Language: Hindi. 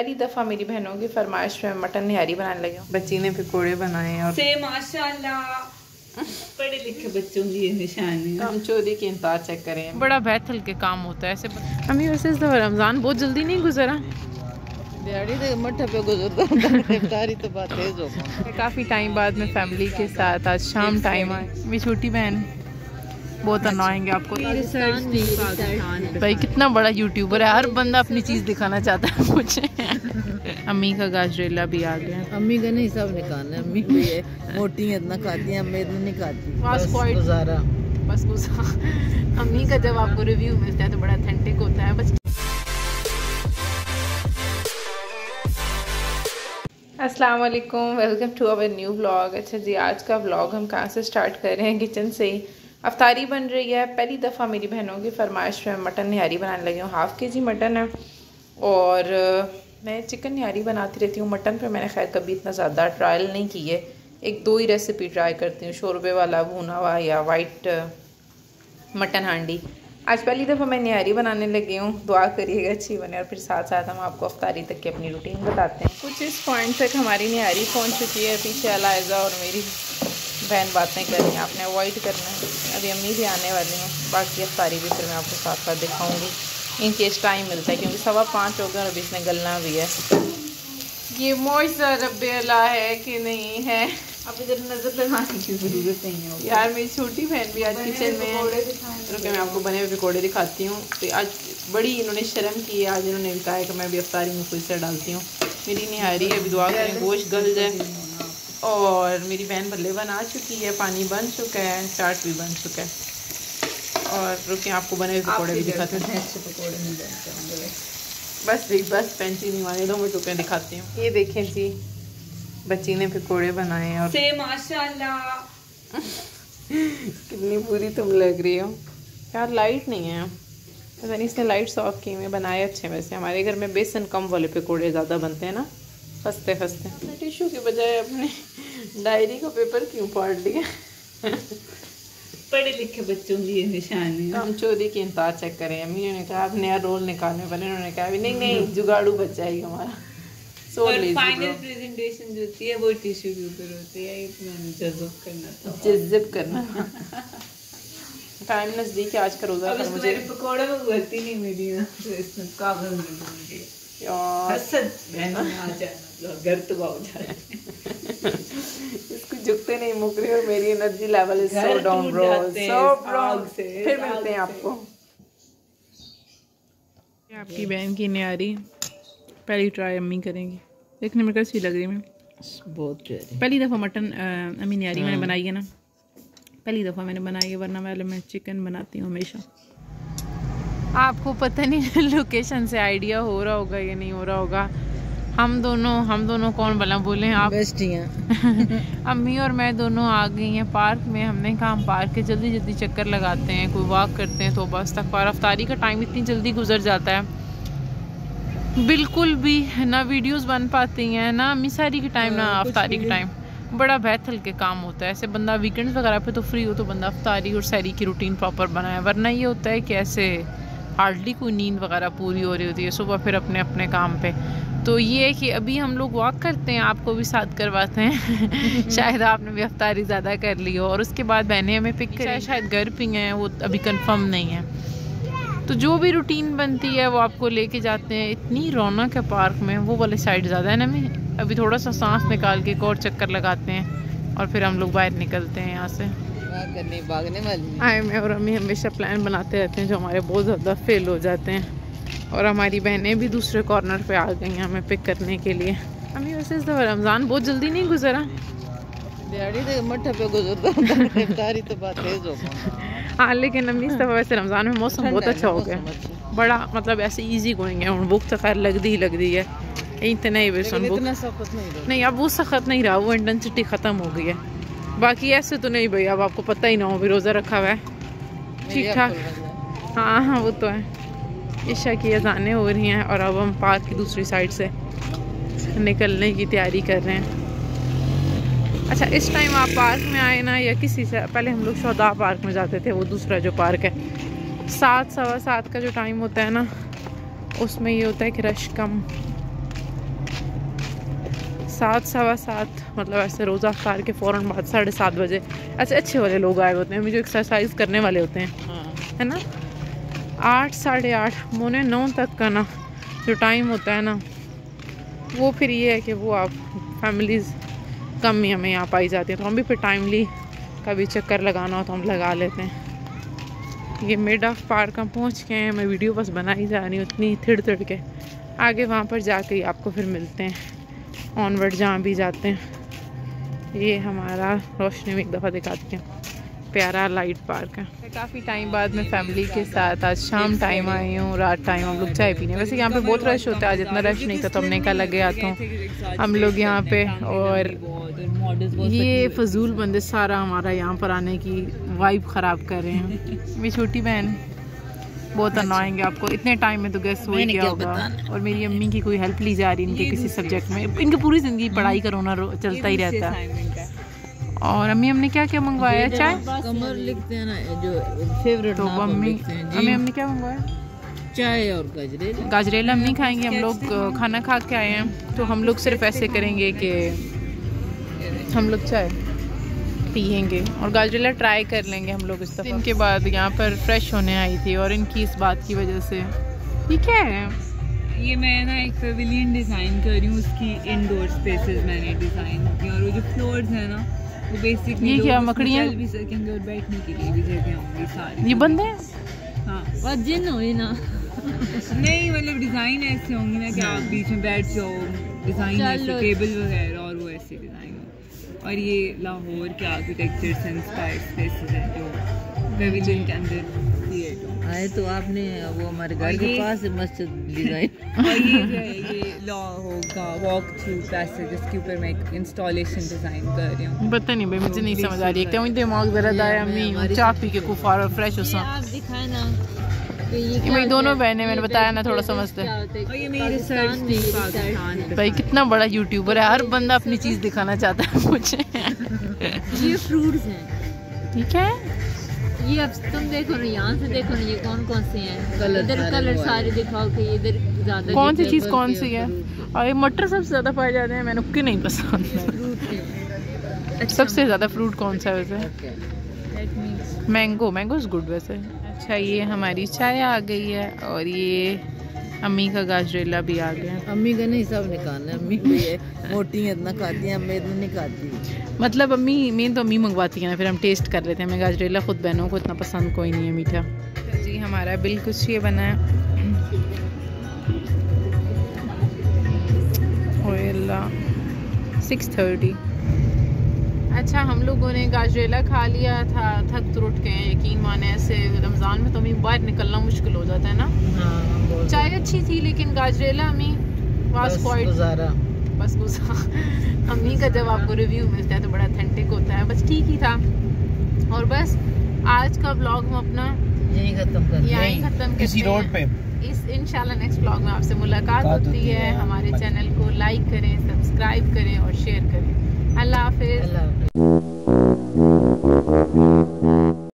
पहली दफ़ा मेरी बहनों की फरमाइश में मटन निहारी बनाने लगे हूँ। बच्ची ने पकौड़े बनाए और से माशाल्लाह पढ़े लिखे बच्चों की निशानी। हम चोरी की इंतजार चेक करें, बड़ा बेहतर के काम होता है ऐसे। अम्मी वैसे इस दफ़ा रमज़ान बहुत जल्दी नहीं गुजरा, दिहाड़ी तो मट्ठे पे गुजरता इफ्तारी तो बात तेज हो गई। काफ़ी टाइम बाद में फैमिली के साथ आज शाम टाइम आए। मेरी छोटी बहन बहुत अनोइंग है आपको भाई, कितना बड़ा यूट्यूबर है, हर बंदा अपनी चीज़ दिखाना चाहता है मुझे। अम्मी का गाजरेला भी आ गया। अम्मी का नहीं सब निकालना है, अम्मी भी है मोटी इतना खाती है, अम्मी इतना नहीं खाती। बस गुजारा अम्मी का जब आपको रिव्यू मिलता है तो बड़ा ऑथेंटिक होता है। बस अस्सलाम वालेकुम, welcome to our new vlog. अच्छा जी, आज का व्लॉग हम कहाँ से स्टार्ट कर रहे हैं? किचन से ही। अफ्तारी बन रही है। पहली दफ़ा मेरी बहनों की फरमाइश में मटन निहारी बनाने लगी हूँ। हाफ़ के जी मटन है और मैं चिकन निहारी बनाती रहती हूँ। मटन पे मैंने खैर कभी इतना ज़्यादा ट्रायल नहीं की है, एक दो ही रेसिपी ट्राई करती हूँ, शोरबे वाला, भुना हुआ या वाइट मटन हांडी। आज पहली दफ़ा मैं निहारी बनाने लगी हूँ। दुआ करिएगा अच्छी बने और फिर साथ साथ हम आपको अफ्तारी तक की अपनी रूटीन बताते हैं। कुछ इस पॉइंट तक हमारी निहारी पहुँच चुकी है। पीछे अलाइज़ा और मेरी बहन बातें कर रही हैं, आपने अवॉइड करना है। अभी अम्मी भी आने वाली हैं, बाकी अफ्तारी भी फिर मैं आपको साथ साथ दिखाऊंगी इन केस टाइम मिलता है, क्योंकि 5:15 हो गए और अभी इसने गलना भी है। ये मौइज़ा रब्बेला है कि नहीं है, अब इधर नजर लगाने की जरूरत नहीं है यार। मेरी छोटी बहन भी आज किचन में है, रुके मैं आपको बने हुए पकौड़े दिखाती हूँ। तो आज बड़ी इन्होंने शर्म की है, आज इन्होंने कहा है कि मैं भी अफ्तारी में खुद से डालती हूँ। मेरी निहारी है, अभी दुआ करें गोश्त गल जाए। और मेरी बहन भल्ले बना चुकी है, पानी बन चुका है, चाट भी बन चुका है। और रुके आपको बने हुए पकौड़े भी दिखाते हैं। पकौड़े नहीं बनते बस जी, बस पेंची नहीं माने दो, मैं टुकड़े दिखाती हूँ। ये देखें जी, बच्ची ने पकौड़े बनाए और से माशाल्लाह कितनी बुरी तुम लग रही हो यार। लाइट नहीं है, पता नहीं इसने लाइट्स ऑफ की। में बनाए अच्छे। वैसे हमारे घर में बेसन कम वाले पकौड़े ज़्यादा बनते हैं ना, खस्ते खस्ते। टिश्यू के बजाय अपने डायरी का पेपर क्यों फाड़ लिया? पढ़े लिखे बच्चों की निशानी। हम चोरी की इंतजार चेक करें। अम्मी ने कहा आप नया रोल निकालने वाले, उन्होंने कहा नहीं नहीं जुगाड़ू बच्चा ही हमारा। और फाइनल प्रेजेंटेशन जो होती है वो टिश्यू के ऊपर होती है, इतना जज़्ब करना टाइम नजदीक है। आज का रोजा अब मुझे पकौड़े में उगलती नहीं मेरी ना, तो इसमें कागज में ढूंढ के हसद बहनों में आ जाए घर तो हो जाए। इसको झुकते नहीं मुक रही और मेरी energy level is so down bro, so down. फिर मिलते हैं आपको। आपकी बहन की निहारी पहली ट्राई अम्मी करेंगी, देखने में कैसी लग रही है। बहुत प्यारी पहली दफ़ा मटन अम्मी निहारी मैंने बनाई है ना, पहली दफ़ा मैंने बनाई है, वरना पहले मैं चिकन बनाती हूँ हमेशा। आपको पता नहीं लोकेशन से आइडिया हो रहा होगा या नहीं हो रहा होगा। हम दोनों कौन भला बोले आप, बेस्ट ही हैं। अम्मी और मैं दोनों आ गई हैं पार्क में। हमने कहा हम पार्क के जल्दी जल्दी चक्कर लगाते हैं, कोई वॉक करते हैं। तो बस तक पार अफ्तारी का टाइम इतनी जल्दी गुजर जाता है, बिल्कुल भी ना वीडियोस बन पाती हैं, ना अम्मी सारी के टाइम, ना अफ्तारी के टाइम। बड़ा बेहतर के काम होता है ऐसे। बंदा वीकेंड्स वगैरह पे तो फ्री हो तो बंदा अफ्तारी और सैरी की रूटीन प्रॉपर बनाए, वरना ये होता है कि ऐसे हार्डली कोई नींद वगैरह पूरी हो रही होती है सुबह, फिर अपने अपने काम पे। तो ये है कि अभी हम लोग वॉक करते हैं, आपको भी साथ करवाते हैं। शायद आपने भी अफ्तारी ज़्यादा कर ली हो और उसके बाद बहनें हमें पिक करें, शायद घर पे हैं, वो अभी कंफर्म नहीं है। तो जो भी रूटीन बनती है वो आपको लेके जाते हैं। इतनी रौनक है पार्क में, वो वाले साइड ज़्यादा है ना। मैं अभी थोड़ा सा सांस निकाल के एक और चक्कर लगाते हैं और फिर हम लोग बाहर निकलते हैं यहाँ से। भागने वाली आए मैं और अम्मी हमेशा प्लान बनाते रहते हैं जो हमारे बहुत ज़्यादा फेल हो जाते हैं। और हमारी बहनें भी दूसरे कॉर्नर पे आ गई हैं हमें पिक करने के लिए। अम्मी वैसे इस दफ़ा रमज़ान बहुत जल्दी नहीं गुजरा, दिहाड़ी तो मट्ठे पे गुजरता इफ्तारी तो बात तेज हो गई। हाँ, लेकिन अम्मी इस दफ़ा वैसे रमज़ान में मौसम बहुत अच्छा हो गया, बड़ा मतलब ऐसे इजी गोइंग है। और भूख तो खैर लगती है, इतना ही बेसन भूख नहीं, अब वो सख्त नहीं रहा, वो इंटेंसिटी ख़त्म हो गई है। बाकी ऐसे तो नहीं भाई, अब आपको पता ही ना हो, भी रोज़ा रखा हुआ है ठीक ठाक। हाँ वो तो है। इशा की अज़ानें हो रही हैं और अब हम पार्क की दूसरी साइड से निकलने की तैयारी कर रहे हैं। अच्छा, इस टाइम आप पार्क में आए ना, या किसी से पहले हम लोग शौदा पार्क में जाते थे, वो दूसरा जो पार्क है, 7 सवा 7 का जो टाइम होता है ना, उसमें ये होता है कि रश कम 7 सवा 7, मतलब ऐसे रोज़ा अफ्तार के फ़ौरन बाद 7:30 बजे ऐसे अच्छे वाले लोग आए होते हैं, जो एक्सरसाइज करने वाले होते हैं, है ना। 8 साढ़े 8 पौने 9 तक का ना जो टाइम होता है ना, वो फिर ये है कि वो आप फैमिलीज़ कम ही हमें यहाँ पाई जाती हैं, तो हम भी फिर टाइमली कभी चक्कर लगाना हो तो हम लगा लेते हैं। ये मिड ऑफ पार्क हम पहुँच गए हैं, मैं वीडियो बस बनाई जा रही हूँ इतनी थिड़ के। आगे वहाँ पर जाके आपको फिर मिलते हैं ऑनवर्ड जहाँ भी जाते हैं। ये हमारा रोशनी में एक दफ़ा दिखाती हूँ, प्यारा लाइट पार्क है। काफ़ी टाइम बाद मैं फैमिली के साथ आज शाम टाइम आई हूँ, रात टाइम हम लोग चाय पीने। वैसे यहाँ पे बहुत रश होता है, आज इतना रश नहीं था तो हमने कहा लगे आता हूँ हम लोग यहाँ पे। और ये फजूल बंदे सारा हमारा यहाँ पर आने की वाइब ख़राब कर रहे हैं। मेरी छोटी बहन बहुत अनोइंग है, आपको इतने टाइम में तो गेस्ट हो गया होगा। और मेरी अम्मी की कोई हेल्प ली जा रही इनके किसी सब्जेक्ट में, इनकी पूरी ज़िंदगी पढ़ाई करोना चलता ही रहता है। और अम्मी हमने क्या क्या मंगवाया? चाय कमर लिखते हैं ना, जो फेवरेट तो अम्मी क्या मंगवाया? चाय और गाजरेला। गाजरेला हम नहीं खाएंगे, हम लोग खाना खा के आए हैं, तो हम लोग सिर्फ ऐसे करेंगे कि हम लोग चाय पियेंगे और गाजरेला ट्राई कर लेंगे हम लोग इस दफ़ा। इनके बाद यहाँ पर फ्रेश होने आई थी और इनकी इस बात की वजह से ठीक है। ये मैं ना एक पेविलियन डिज़ाइन कर रही हूँ, उसकी इंडोर स्पेसेस मैंने डिज़ाइन की, और वो जो फ्लोर्स है ना वो बेसिकली ये क्या मकड़ियाँ भी सकेंगे और बैठने के लिए भी जगह होंगी सारी। ये बंद है? हाँ जिन हुई ना नहीं, मतलब डिज़ाइन ऐसे होंगी ना कि आप बीच में बैठ जाओ, डिज़ाइन ऐसे टेबल वगैरह और वो ऐसे डिज़ाइन हो। और ये लाहौर के आर्किटेक्चर से इंस्पायर्ड स्पेसेस हैं जो पेविलियन के अंदर क्रिएट हो। आए तो आपने वो हमारे घर के पास है मस्जिद डिज़ाइन। और ये जो है ये लॉ होगा वॉक थ्रू पैसेज, जिसके ऊपर मैं एक इंस्टॉलेशन डिज़ाइन कर रही हूँ। पता नहीं भाई, मुझे नहीं समझ आ रही है, क्यों दिमाग दर्द आया। अम्मी चाय पी के कुफार और फ्रेश हो सा। आप दिखाए ना, ये मेरी दोनों बहनें, मैंने बताया ना थोड़ा समझते हैं। और ये मेरी रिसर्च थी पाकिस्तान। भाई कितना बड़ा यूट्यूबर है, हर बंदा अपनी चीज़ दिखाना चाहता है मुझे। ये फ्रूट्स हैं, ठीक है। ये अब तुम देखो ना, यहाँ से देखो ना ये कौन कौन से हैं, इधर कलर सारे दिखाओ कि इधर ज्यादा कौन सी चीज़ कौन सी है। और ये मटर सबसे ज़्यादा पाए जाते हैं, मैंने उसके नहीं पसंद। सबसे ज़्यादा फ्रूट कौन सा है वैसे? मैंगो इज़ गुड वैसे। अच्छा ये हमारी चाय आ गई है और ये अम्मी का गाजरेला भी आ गया। अम्मी का नहीं, सब निकालना है। अम्मी मोटी है, इतना खाती है, अम्मी इतना नहीं खाती। मतलब अम्मी मेन तो अम्मी मंगवाती है ना, फिर हम टेस्ट कर लेते हैं। हमें गाजरेला खुद बहनों को इतना पसंद कोई नहीं है मीठा। जी हमारा बिल कुछ ये बना है। ओएल्ला 6:30। अच्छा हम लोगों ने गाजरेला खा लिया था, थक तो उठ गए, यकीन माने ऐसे रमज़ान में तो हमें बाहर निकलना मुश्किल हो जाता है ना। हाँ, चाय अच्छी थी लेकिन गाजरेला हमें बस गुजारा। अम्मी का जब आपको रिव्यू मिलता है तो बड़ा ऑथेंटिक होता है, बस ठीक ही था। और बस आज का व्लॉग हम अपना यहीं ख़त्म करते हैं, इसी रोड पे। इस इंशाल्लाह नेक्स्ट व्लॉग में आपसे मुलाकात होती है। हमारे चैनल को लाइक करें, सब्सक्राइब करें और शेयर करें। अल्लाह हाफिज़।